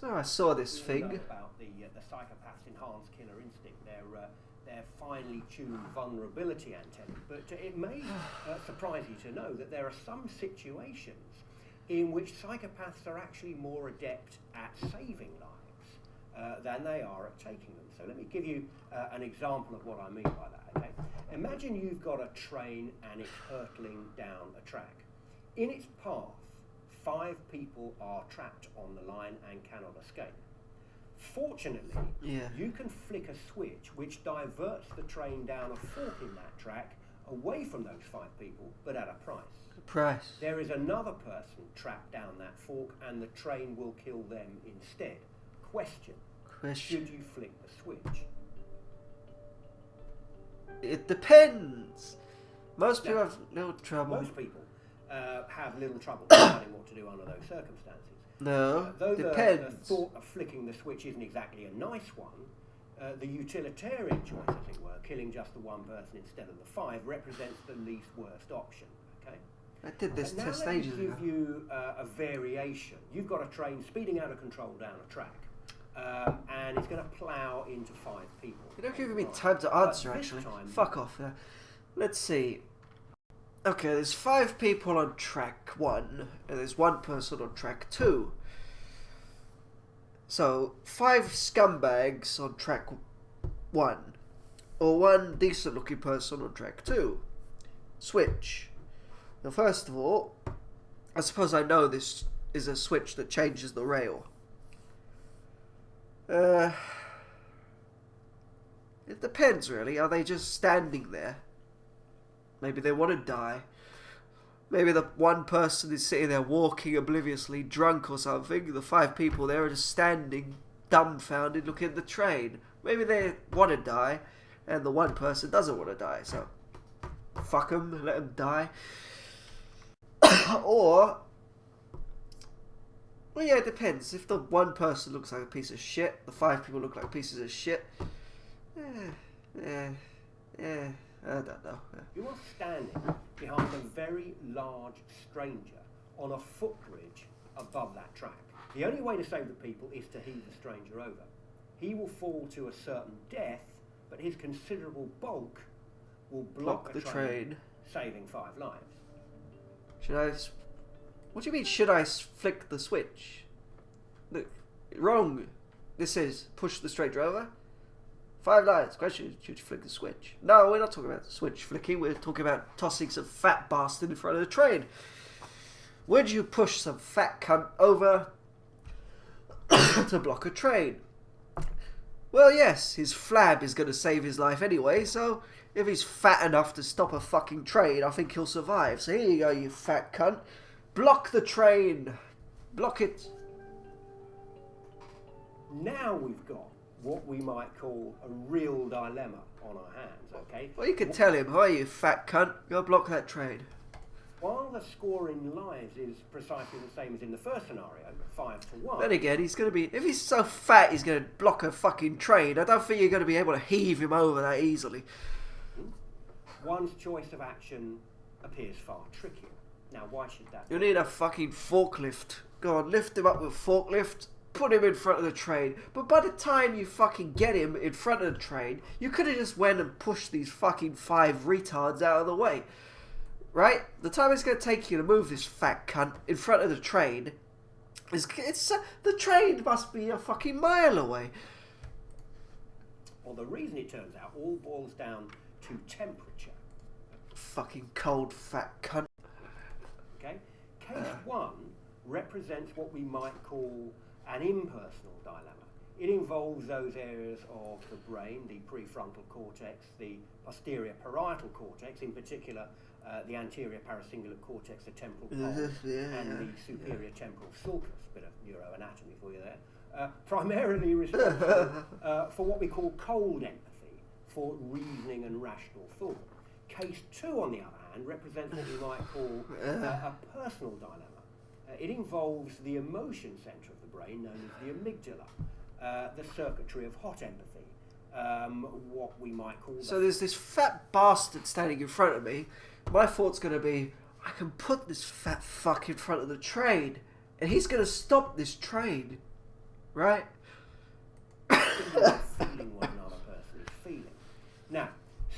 So I saw this We thing. know about the psychopath's enhanced killer instinct, their finely tuned vulnerability antennae. But it may surprise you to know that there are some situations in which psychopaths are actually more adept at saving lives than they are at taking them. So let me give you an example of what I mean by that. Okay, imagine you've got a train and it's hurtling down a track. In its path, 5 people are trapped on the line and cannot escape. Fortunately, you can flick a switch which diverts the train down a fork in that track away from those 5 people, but at a price. There is another person trapped down that fork and the train will kill them instead. Question. Should you flick the switch? It depends. Most people have little trouble. Most people have little trouble deciding what to do under those circumstances. No, though depends. The thought of flicking the switch isn't exactly a nice one, the utilitarian choice, as it were, killing just the one person instead of the 5, represents the least worst option. Okay. I did this now test let me ages give ago. you a variation. You've got a train speeding out of control down a track, and it's going to plough into 5 people. You're not giving me time to answer, actually. Fuck off. Let's see. Okay, there's 5 people on track 1, and there's 1 person on track 2. So, 5 scumbags on track 1, or 1 decent-looking person on track 2. Switch. Now, first of all, I suppose I know this is a switch that changes the rail. It depends, really. Are they just standing there? Maybe they want to die. Maybe the 1 person is sitting there walking obliviously, drunk or something. The 5 people there are just standing, dumbfounded, looking at the train. Maybe they want to die, and the 1 person doesn't want to die. So, fuck them, let them die. Or, well, yeah, it depends. If the 1 person looks like a piece of shit, the 5 people look like pieces of shit. I don't know. You are standing behind a very large stranger on a footbridge above that track. The only way to save the people is to heave the stranger over. He will fall to a certain death, but his considerable bulk will block the train, saving 5 lives. Should I... What do you mean, should I flick the switch? Look, wrong. This is push the stranger over. 5 lives. Question, should you flick the switch? No, we're not talking about switch flicking. We're talking about tossing some fat bastard in front of the train. Would you push some fat cunt over to block a train? Well, yes, his flab is going to save his life anyway, so if he's fat enough to stop a fucking train, I think he'll survive. So here you go, you fat cunt. Block the train. Block it. Now we've got what we might call a real dilemma on our hands, okay? Well, you can tell him, "Hi, you fat cunt, go block that train." While the score in lives is precisely the same as in the first scenario, 5-1. Then again, he's going to be... If he's so fat he's going to block a fucking train, I don't think you're going to be able to heave him over that easily. One's choice of action appears far trickier. Now, why should that be? You need a fucking forklift. Go on, lift him up with forklift, put him in front of the train. But by the time you fucking get him in front of the train, you could have just went and pushed these fucking 5 retards out of the way. Right? The time it's going to take you to move this fat cunt in front of the train, the train must be a fucking mile away. Well, the reason it turns out all boils down to temperature. Fucking cold fat cunt. Okay? Case 1 represents what we might call an impersonal dilemma. It involves those areas of the brain, the prefrontal cortex, the posterior parietal cortex, in particular the anterior paracingulate cortex, the temporal pole, and the superior temporal sulcus, bit of neuroanatomy for you there, primarily responsible for what we call cold empathy, for reasoning and rational thought. Case 2, on the other hand, represents what we might call a personal dilemma. It involves the emotion centre of the brain, known as the amygdala, the circuitry of hot empathy, what we might call... So there's this fat bastard standing in front of me. My thought's going to be, I can put this fat fuck in front of the train, and he's going to stop this train. right? Feeling what another person is feeling. Now,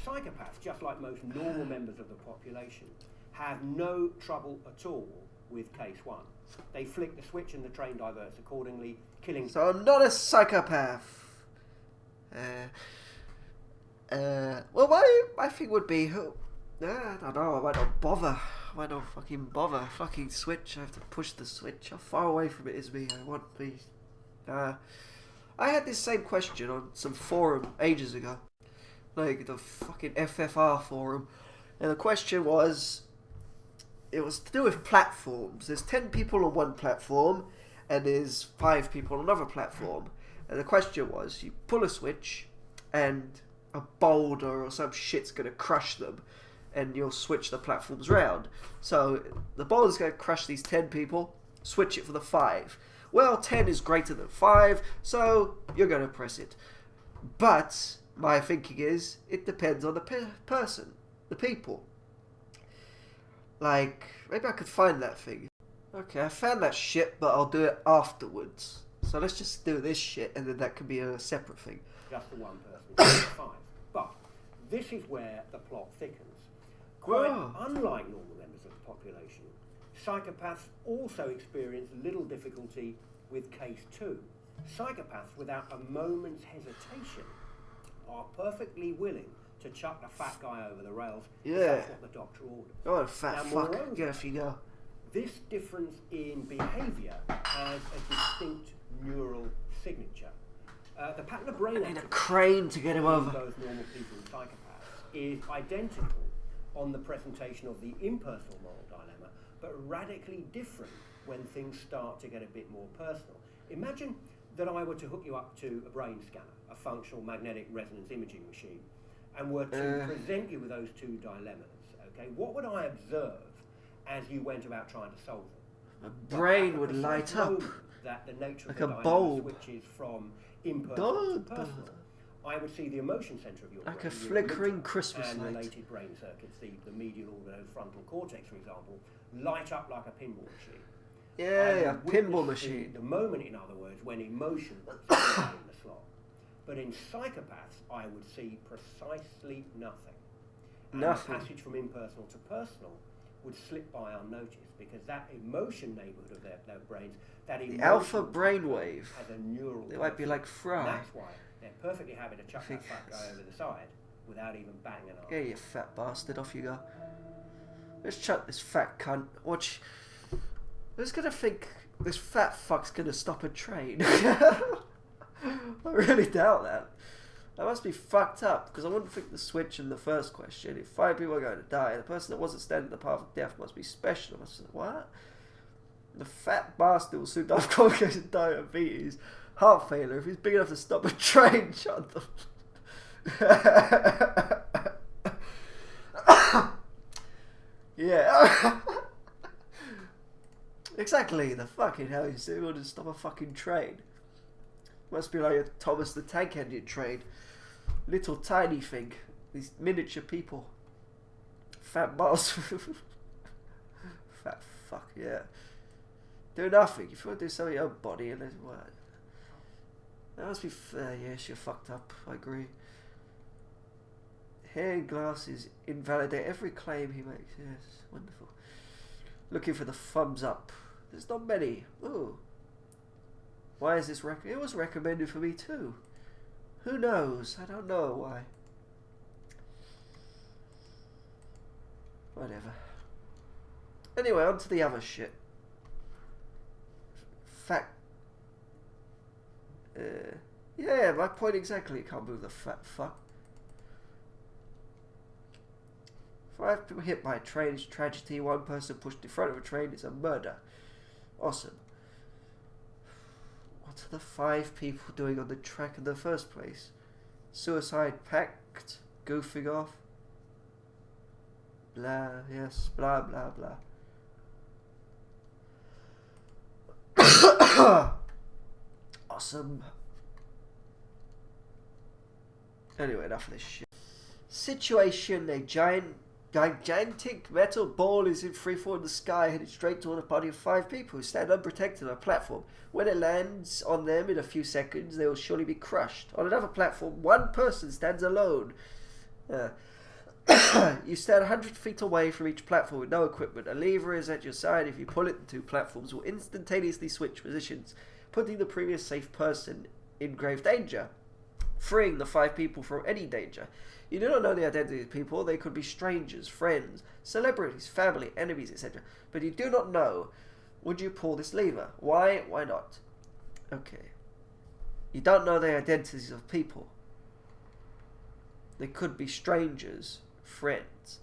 psychopaths, just like most normal members of the population, have no trouble at all with case 1. They flick the switch and the train diverts accordingly, killing... So I'm not a psychopath. Well, my thing would be, I don't know, I might not bother. I might not fucking bother. Fucking switch, I have to push the switch. How far away from it is me? I want me... I had this same question on some forum ages ago. Like, the fucking FFR forum. And the question was... It was to do with platforms. There's 10 people on one platform, and there's 5 people on another platform. And the question was, you pull a switch, and a boulder or some shit's going to crush them, and you'll switch the platforms round. So the boulder's going to crush these 10 people, switch it for the 5. Well, 10 is greater than 5, so you're going to press it. But my thinking is, it depends on the person, the people. Like, maybe I could find that thing. Okay, I found that shit, but I'll do it afterwards. So let's just do this shit, and then that could be a separate thing. Just the one person, 5. But this is where the plot thickens. Quite unlike normal members of the population, psychopaths also experience little difficulty with case 2. Psychopaths, without a moment's hesitation, are perfectly willing to chuck the fat guy over the rails. Yeah. That's what the doctor orders. Oh, a fat fuck. Moreover, Get off you go. This difference in behaviour has a distinct neural signature. The pattern of brain I need a crane to get him over. Both normal people and psychopaths is identical on the presentation of the impersonal moral dilemma, but radically different when things start to get a bit more personal. Imagine that I were to hook you up to a brain scanner, a functional magnetic resonance imaging machine, and were to present you with those 2 dilemmas. Okay, what would I observe as you went about trying to solve them? My brain would light up that the nature like of the a dilemma bulb. switches from impersonal to personal. I would see the emotion centre of your like brain, a flickering Christmas and light. related brain circuits, the medial frontal cortex, for example, light up like a pinball machine. Yeah, a pinball machine. The moment, in other words, when emotion puts the in the slot. But in psychopaths, I would see precisely nothing. And Nothing. the passage from impersonal to personal would slip by unnoticed, because that emotion neighbourhood of their brains, that The alpha brainwave. has a neural. They might be like And Fry. that's why they're perfectly happy to chuck that fat guy over the side without even banging on. Yeah, you fat bastard. Off you go. Let's chuck this fat cunt. Watch. Who's gonna think this fat fuck's gonna stop a train? I really doubt that. That must be fucked up, because I wouldn't think the switch in the first question. If 5 people are going to die, the person that wasn't standing in the path of death must be special. I must say, what? The fat bastard will soon die of complicated diabetes, heart failure, if he's big enough to stop a train. Shut the... Yeah. Exactly, the fucking hell, he's able to stop a fucking train. Must be like a Thomas the Tank Engine train. Little tiny thing. These miniature people. Fat balls. Fat fuck, yeah. Do nothing. If you want to do something with your body, and what? That must be yes, you're fucked up. I agree. Hair and glasses invalidate every claim he makes. Yes, wonderful. Looking for the thumbs up. There's not many. Ooh. Why is this it was recommended for me too. Who knows? I don't know why. Whatever. Anyway, on to the other shit. Fact. Yeah, my point exactly. Can't move the fat fuck. 5 people hit by a train is tragedy. 1 person pushed in front of a train is a murder. Awesome. What are the 5 people doing on the track in the first place? Suicide pact, goofing off. Blah, yes, blah, blah, blah. Awesome. Anyway, enough of this shit. Situation, a giant Gigantic metal ball is in freefall in the sky, headed straight toward a party of 5 people who stand unprotected on a platform. When it lands on them in a few seconds, they will surely be crushed. On another platform, 1 person stands alone. You stand 100 feet away from each platform with no equipment. A lever is at your side. If you pull it, the 2 platforms will instantaneously switch positions, putting the previous safe person in grave danger, freeing the 5 people from any danger. You do not know the identity of people. They could be strangers, friends, celebrities, family, enemies, etc. But you do not know. Would you pull this lever? Why? Why not? Okay. You don't know the identities of people. They could be strangers, friends,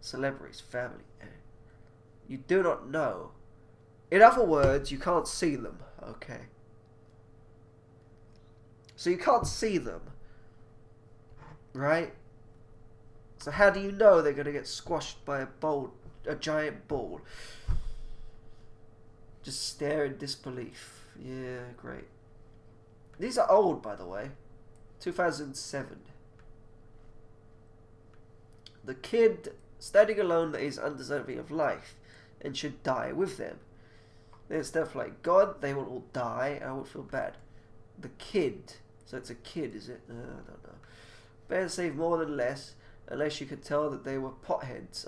celebrities, family. You do not know. In other words, you can't see them. Okay. So you can't see them. Right? So how do you know they're going to get squashed by a giant ball? Just stare in disbelief. Yeah, great. These are old, by the way. 2007. The kid standing alone that is undeserving of life and should die with them. There's stuff like, God, they will all die, I would feel bad. The kid. So it's a kid, is it? I don't know. Better save more than less, unless you could tell that they were potheads.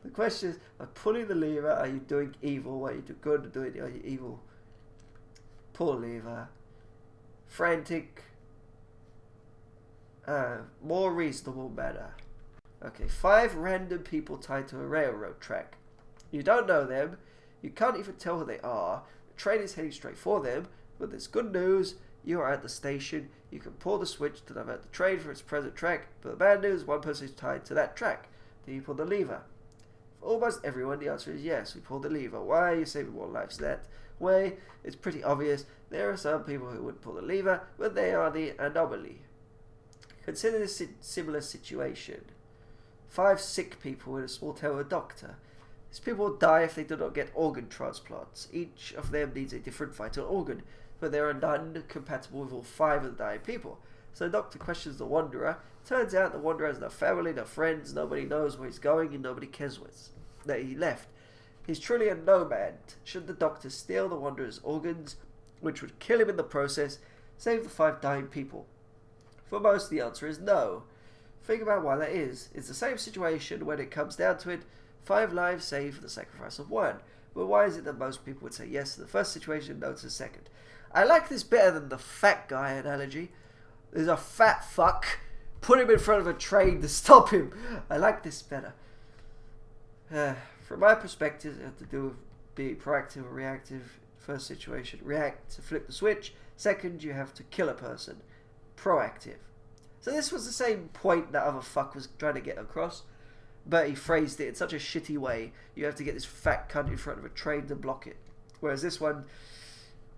The question is, by pulling the lever, are you doing evil? Are you doing good? Are you evil? Pull lever. Frantic. More reasonable manner. Okay, 5 random people tied to a railroad track. You don't know them. You can't even tell who they are. The train is heading straight for them, but there's good news. You are at the station. You can pull the switch to divert the train from its present track, but the bad news, 1 person is tied to that track. Do you pull the lever? For almost everyone, the answer is yes, we pull the lever. Why are you saving more lives that way? It's pretty obvious. There are some people who wouldn't pull the lever, but they are the anomaly. Consider this similar situation. 5 sick people in a small town with a doctor. These people will die if they do not get organ transplants. Each of them needs a different vital organ, but there are none compatible with all 5 of the dying people. So the doctor questions the wanderer. Turns out the wanderer has no family, no friends, nobody knows where he's going, and nobody cares that he left. He's truly a nomad. Should the doctor steal the wanderer's organs, which would kill him in the process, save the 5 dying people? For most, the answer is no. Think about why that is. It's the same situation when it comes down to it. 5 lives saved for the sacrifice of 1. But why is it that most people would say yes to the first situation, no to the second? I like this better than the fat guy analogy. There's a fat fuck. Put him in front of a train to stop him. I like this better. From my perspective, it has to do with being proactive or reactive. First situation, react to flip the switch. Second, you have to kill a person. Proactive. So this was the same point that other fuck was trying to get across, but he phrased it in such a shitty way. You have to get this fat cunt in front of a train to block it. Whereas this one,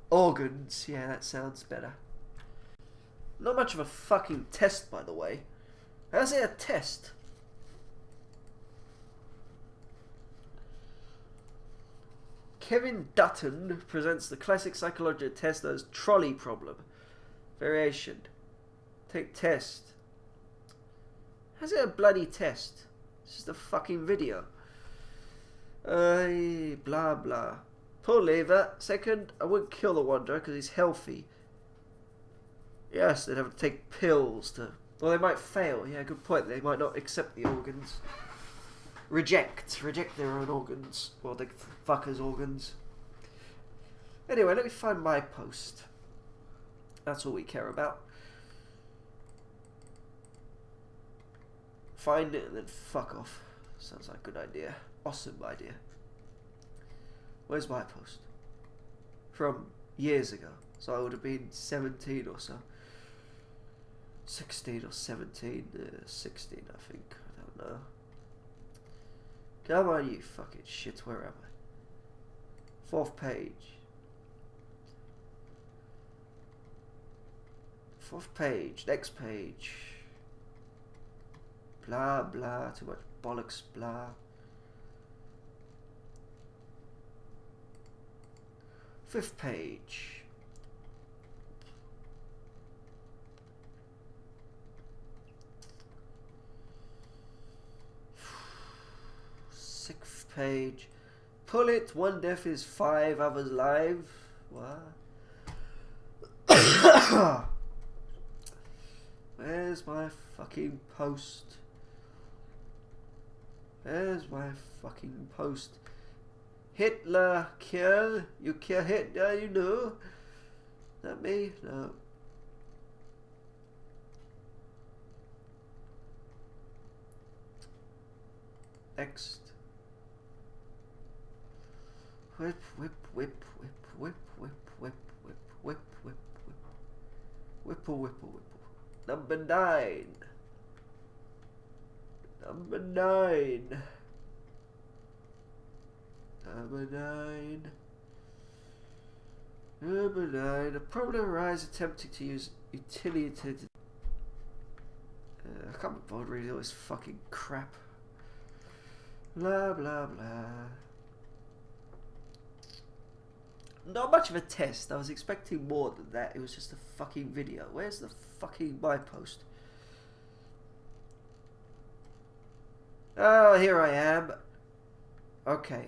organs, yeah, that sounds better. Not much of a fucking test, by the way. How's it a test? Kevin Dutton presents the classic psychological test known as trolley problem. Variation. Take test. How's it a bloody test? It's just a fucking video. Blah blah. Pull lever. Second, I wouldn't kill the wanderer because he's healthy. Yes, they'd have to take pills to... Well, they might fail. Yeah, good point. They might not accept the organs. Reject their own organs. Well, the fuckers' organs. Anyway, let me find my post. That's all we care about. Find it and then fuck off. Sounds like a good idea. Awesome idea. Where's my post? From years ago. So I would have been 17 or so. 16 or 17. 16, I think. I don't know. Come on, you fucking shit. Where am I? 4th page. 4th page. Next page. Blah, blah. Too much bollocks, blah. 5th page. page. Pull it. One death is 5 others live. What? Where's my fucking post? Where's my fucking post? Hitler kill. You kill Hitler, you know. Not me? No. Next. Whip, whip, whip, whip, whip, whip, whip, whip, whip, whip, whip. Whipple, whipple, whipple. Number 9. Number 9. Number 9. Number 9. A problem arises attempting to use utility. I can't be bothered reading all this fucking crap. Blah blah blah. Not much of a test. I was expecting more than that. It was just a fucking video. Where's the fucking my post? Oh, here I am. Okay.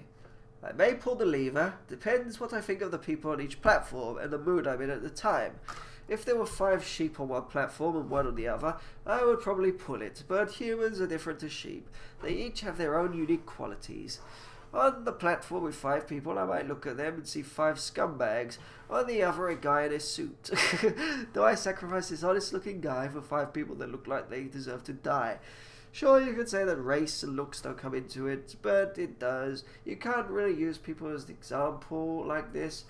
I may pull the lever. Depends what I think of the people on each platform and the mood I'm in at the time. If there were 5 sheep on one platform and 1 on the other, I would probably pull it. But humans are different to sheep. They each have their own unique qualities. On the platform with 5 people, I might look at them and see 5 scumbags. On the other, a guy in a suit. Do I sacrifice this honest-looking guy for 5 people that look like they deserve to die? Sure, you could say that race and looks don't come into it, but it does. You can't really use people as an example like this,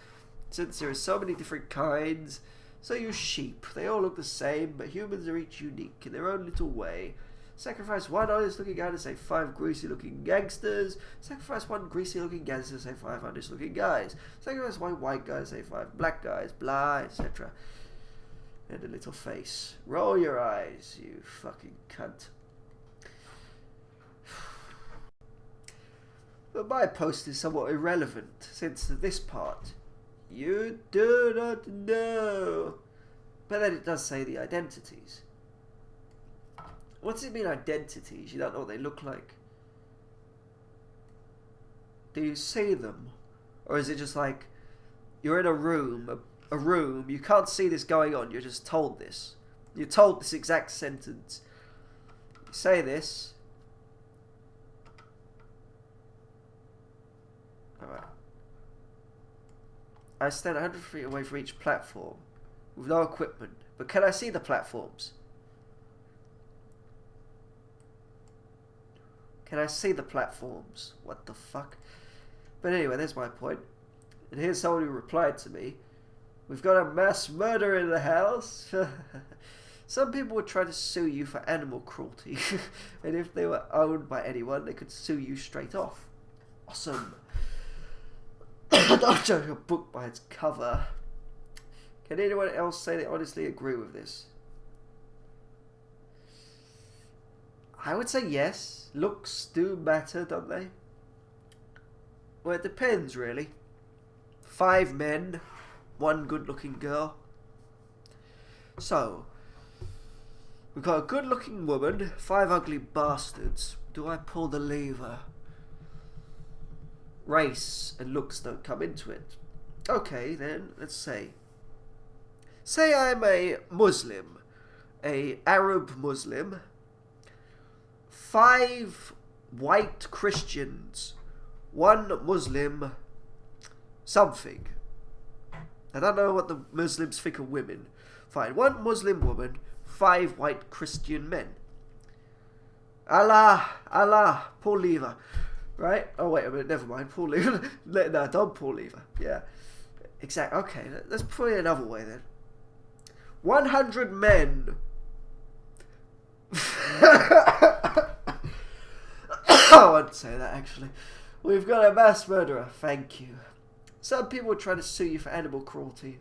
since there are so many different kinds. So use sheep. They all look the same, but humans are each unique in their own little way. Sacrifice 1 honest-looking guy to save 5 greasy-looking gangsters. Sacrifice 1 greasy-looking gangster to save 5 honest-looking guys. Sacrifice 1 white guy to save 5 black guys, blah, etc. And a little face. Roll your eyes, you fucking cunt. But my post is somewhat irrelevant, since this part, you do not know. But then it does say the identities. What does it mean, identities? You don't know what they look like. Do you see them? Or is it just like, you're in a room, you can't see this going on, you're just told this. You're told this exact sentence. You say this. Alright. I stand 100 feet away from each platform with no equipment, but can I see the platforms? Can I see the platforms? What the fuck? But anyway, there's my point. And here's someone who replied to me. We've got a mass murder in the house. Some people would try to sue you for animal cruelty. And if they were owned by anyone, they could sue you straight off. Awesome. Don't judge a book by its cover. Can anyone else say they honestly agree with this? I would say yes. Looks do matter, don't they? Well, it depends, really. 5 men, 1 good-looking girl. So, we've got a good-looking woman, 5 ugly bastards. Do I pull the lever? Race and looks don't come into it. Okay, then, let's say. Say I'm a Muslim, a Arab Muslim. 5 white Christians, 1 Muslim something. I don't know what the Muslims think of women. Fine, 1 Muslim woman, 5 white Christian men. Allah, pull lever. Right? Oh, wait a minute, never mind. Pull lever. No, don't pull lever. Yeah. Exactly. Okay, let's put it another way then. 100 men. I won't say that, actually. We've got a mass murderer. Thank you. Some people would try to sue you for animal cruelty.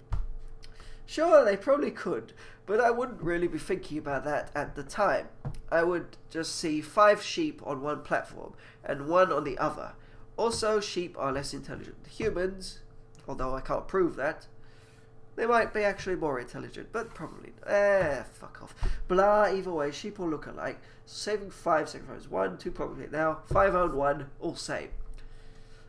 Sure, they probably could, but I wouldn't really be thinking about that at the time. I would just see 5 sheep on one platform and 1 on the other. Also, sheep are less intelligent than humans, although I can't prove that. They might be actually more intelligent, but probably not. Fuck off. Blah, either way, sheep all look alike. Saving 5 sacrifices 1, 2 probably now, 5 own 1, all same.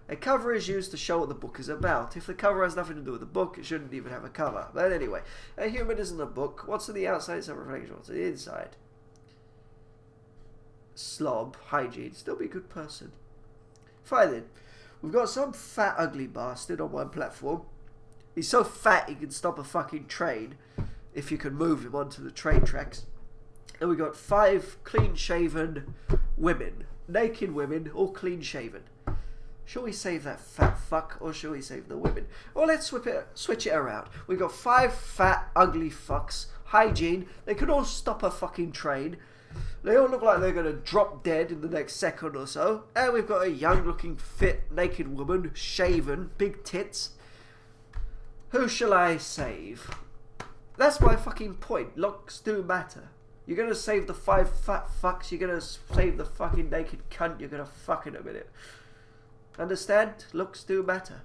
A cover is used to show what the book is about. If the cover has nothing to do with the book, it shouldn't even have a cover. But anyway, a human isn't a book. What's on the outside is a reflection of what's on the inside. Slob, hygiene, still be a good person. Fine then. We've got some fat, ugly bastard on one platform. He's so fat he can stop a fucking train if you can move him onto the train tracks. And we got 5 clean-shaven women. Naked women, all clean-shaven. Shall we save that fat fuck, or shall we save the women? Well, let's switch it around. We've got 5 fat, ugly fucks. Hygiene. They can all stop a fucking train. They all look like they're going to drop dead in the next second or so. And we've got a young-looking, fit, naked woman, shaven, big tits. Who shall I save? That's my fucking point. Looks do matter. You're going to save the 5 fat fucks. You're going to save the fucking naked cunt you're going to fuck in a minute. Understand? Looks do matter.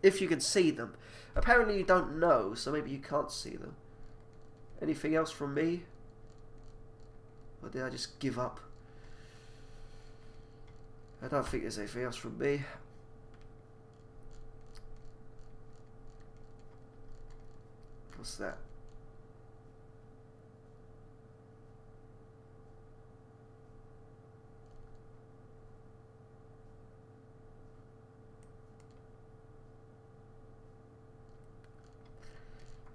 If you can see them. Apparently you don't know, so maybe you can't see them. Anything else from me? Or did I just give up? I don't think there's anything else from me. What's that?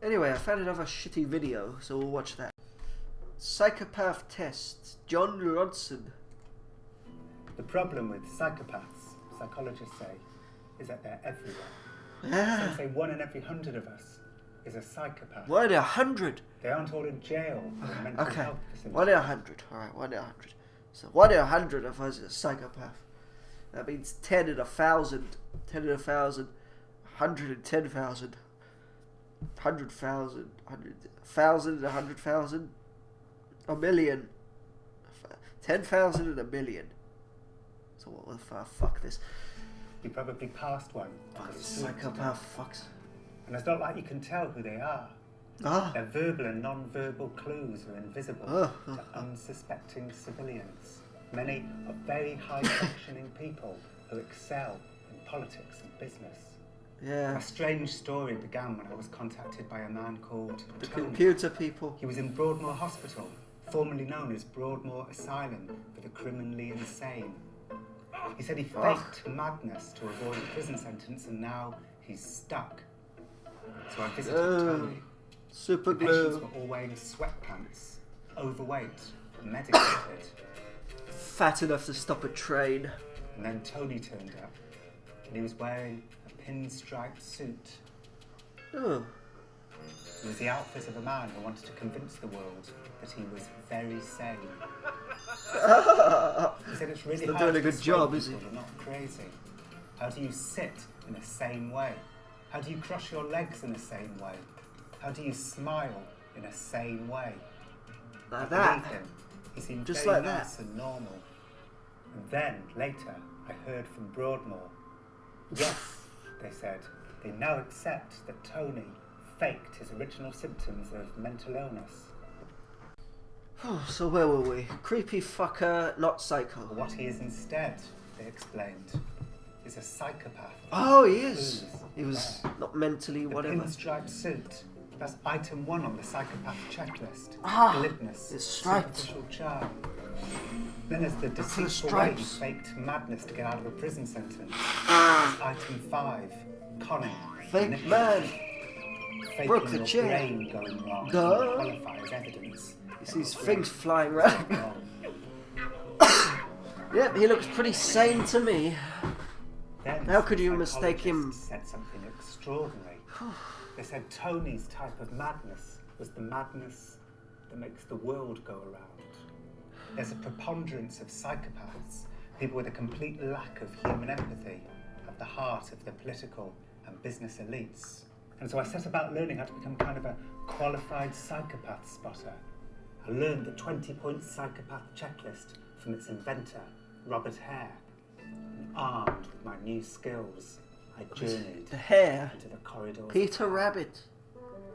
Anyway, I found another shitty video, so we'll watch that. Psychopath tests. John Rodson. The problem with psychopaths, psychologists say, is that they're everywhere. Ah. Some say 1 in every 100 of us is a psychopath. 1 in 100? They aren't all in jail or in mental Okay, health facilities. 1 in 100. Alright, 1 in 100. So 1 in 100 of us is a psychopath. That means 10 in 1,000. 10 in 1,000. 110,000. 100,000. 100,000 and 100,000. A million. 10,000 and a million. So what the fuck this? You probably passed one. Fucking psychopath fucks. And it's not like you can tell who they are. Ah. Their verbal and non-verbal clues are invisible to unsuspecting civilians. Many are very high-functioning people who excel in politics and business. Yeah. A strange story began when I was contacted by a man called The Tony. computer people. He was in Broadmoor Hospital, formerly known as Broadmoor Asylum for the criminally insane. He said he faked madness to avoid a prison sentence, and now he's stuck. So I visited Tony. Super The patients glue. were all wearing sweatpants, overweight, medicated. Fat enough to stop a train. And then Tony turned up, and he was wearing a pinstripe suit. Oh. It was the outfit of a man who wanted to convince the world that he was very sane. He said it's really Still hard doing a to good job, persuade is he? people you're not crazy. How do you sit in a sane way? How do you cross your legs in a sane way? How do you smile in a sane way? Like I that. believed him. He seemed Just very like that. nice and normal. And then, later, I heard from Broadmoor. Yes, they said, they now accept that Tony faked his original symptoms of mental illness. So where were we? Creepy fucker, not psycho. But what he is instead, they explained, is a psychopath. Oh, he is. Clues He was there. not mentally The whatever. pinstripe suit. That's item 1 on the psychopath checklist. Ah, Glibness. it's striped. Superficial charm. Then there's the for the deceitful way he stripes. faked madness to get out of a prison sentence. Item 5. Conning. Fake manipulative. man. Faking Broke the your chair. brain going wrong. Duh. Doesn't qualify as evidence. You see these things flying around. Yep, he looks pretty sane to me. Then How could you some mistake him? psychologists said something extraordinary. They said Tony's type of madness was the madness that makes the world go around. There's a preponderance of psychopaths, people with a complete lack of human empathy, at the heart of the political and business elites. And so I set about learning how to become kind of a qualified psychopath spotter. I learned the 20-point psychopath checklist from its inventor, Robert Hare. And armed with my new skills, I journeyed The hair. into the corridors. Peter Rabbit.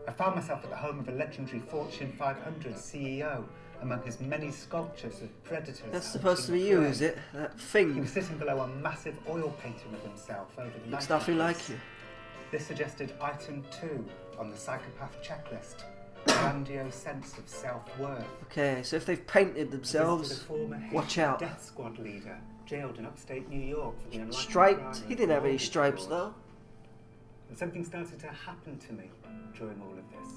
I found myself at the home of a legendary Fortune 500 CEO, among his many sculptures of predators. That's supposed to be you, is it? That He thing. was sitting below a massive oil painting of himself over the Looks mantelpiece. nothing like you. This suggested item 2 on the psychopath checklist. Grandiose sense of self-worth. Okay, so if they've painted themselves, Visited a former watch Haitian out. Death squad leader, jailed in upstate New York for the unlikely Striped? crime He of didn't have any mortgage stripes fraud. though. And something started to happen to me during all of this.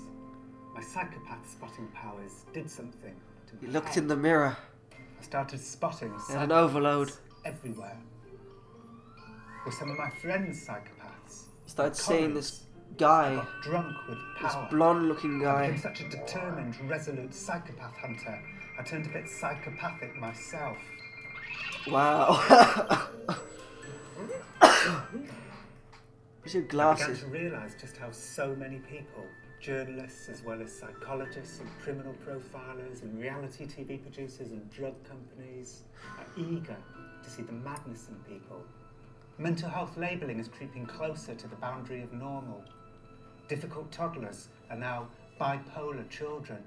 My psychopath spotting powers did something to He my looked head. in the mirror. I started spotting Had an psychopaths overload. everywhere. With some of my friends' psychopaths. Started my seeing colleagues. this I guy, got drunk with this power. blonde looking I guy. became such a determined, resolute psychopath hunter. I turned a bit psychopathic myself. Wow. Where's your I began glasses? to realise just how so many people, journalists as well as psychologists and criminal profilers and reality TV producers and drug companies, are eager to see the madness in people. Mental health labelling is creeping closer to the boundary of normal. Difficult toddlers are now bipolar children.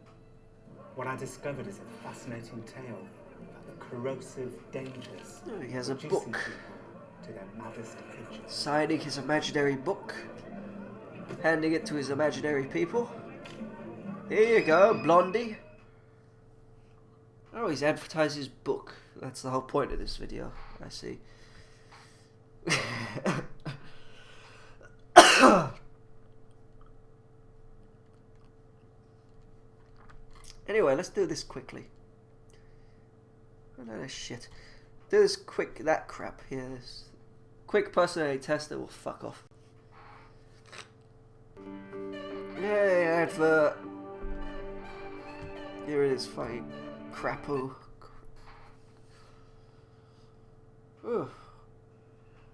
What I discovered is a fascinating tale about the corrosive dangers Oh, he has a of reducing book. people to their maddest edges. Signing his imaginary book. Handing it to his imaginary people. Here you go, Blondie. Oh, he's advertised his book. That's the whole point of this video. I see. Anyway, let's do this quickly. Oh no, that's shit. Do this quick, that crap here. This quick personality test that will fuck off. Yay, advert. Here it is, fucking crapo. Ugh.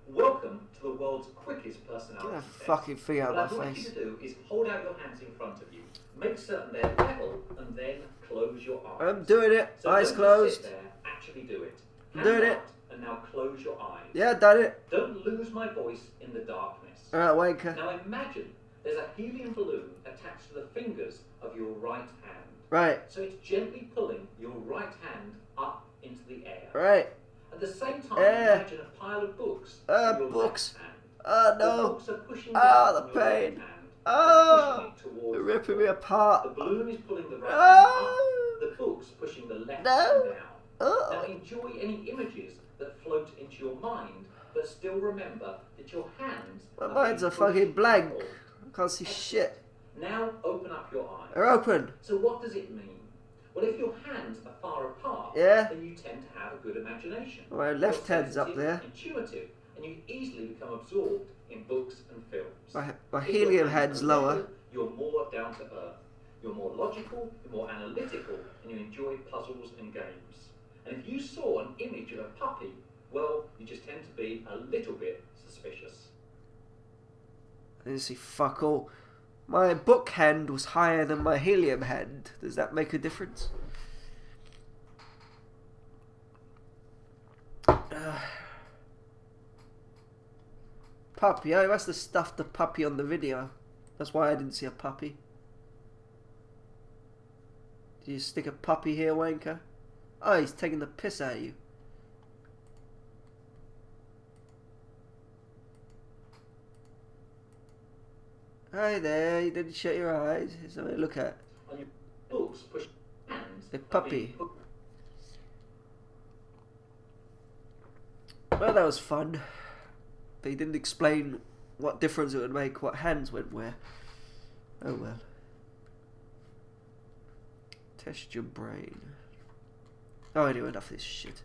Welcome to the world's quickest Get personality that test. fucking thing out What of I'd my like you face. to do is hold out your hands in front of you, make certain they're level, and then close your eyes. I'm doing it. So Eyes don't closed. Just sit there, actually do it. I'm Hands doing it. out, and now close your eyes. Yeah, done it. Don't lose my voice in the darkness. Alright, wanker. Now imagine there's a helium balloon attached to the fingers of your right hand. Right, So it's gently pulling your right hand up into the air. right. At the same time, Yeah. imagine a pile of books in your Books. left hand. Oh The no. books are pushing Ah, down the on your left pain. hand, Ah, and pushing it towards you're the ripping me floor. apart. The balloon is pulling the right Ah. hand up, the books pushing the left No. hand down. Oh. Now enjoy any images that float into your mind, but still remember that your hands My are mind's being a fucking pushed blank. forward. I can't see shit. Now open up your eyes. They're open. So what does it mean? Well, if your hands are far apart, Yeah. then you tend to have a good imagination. My left You're hand's up sensitive, there. Intuitive, and you easily become absorbed in books and films. My If your helium hands hand's are lower. level, you're more down to earth. You're more logical, you're more analytical, and you enjoy puzzles and games. And if you saw an image of a puppy, well, you just tend to be a little bit suspicious. I didn't see fuck all. My book hand was higher than my helium hand. Does that make a difference? Puppy, I must have stuffed the puppy on the video. That's why I didn't see a puppy. Did you stick a puppy here, wanker? Oh, he's taking the piss out of you. Hi there, you didn't shut your eyes. Here's something to look at. On your books, push hands. The are being puppy. put- Well, that was fun. They didn't explain what difference it would make, what hands went where. Oh well. Test your brain. Oh, anyway, enough of this shit.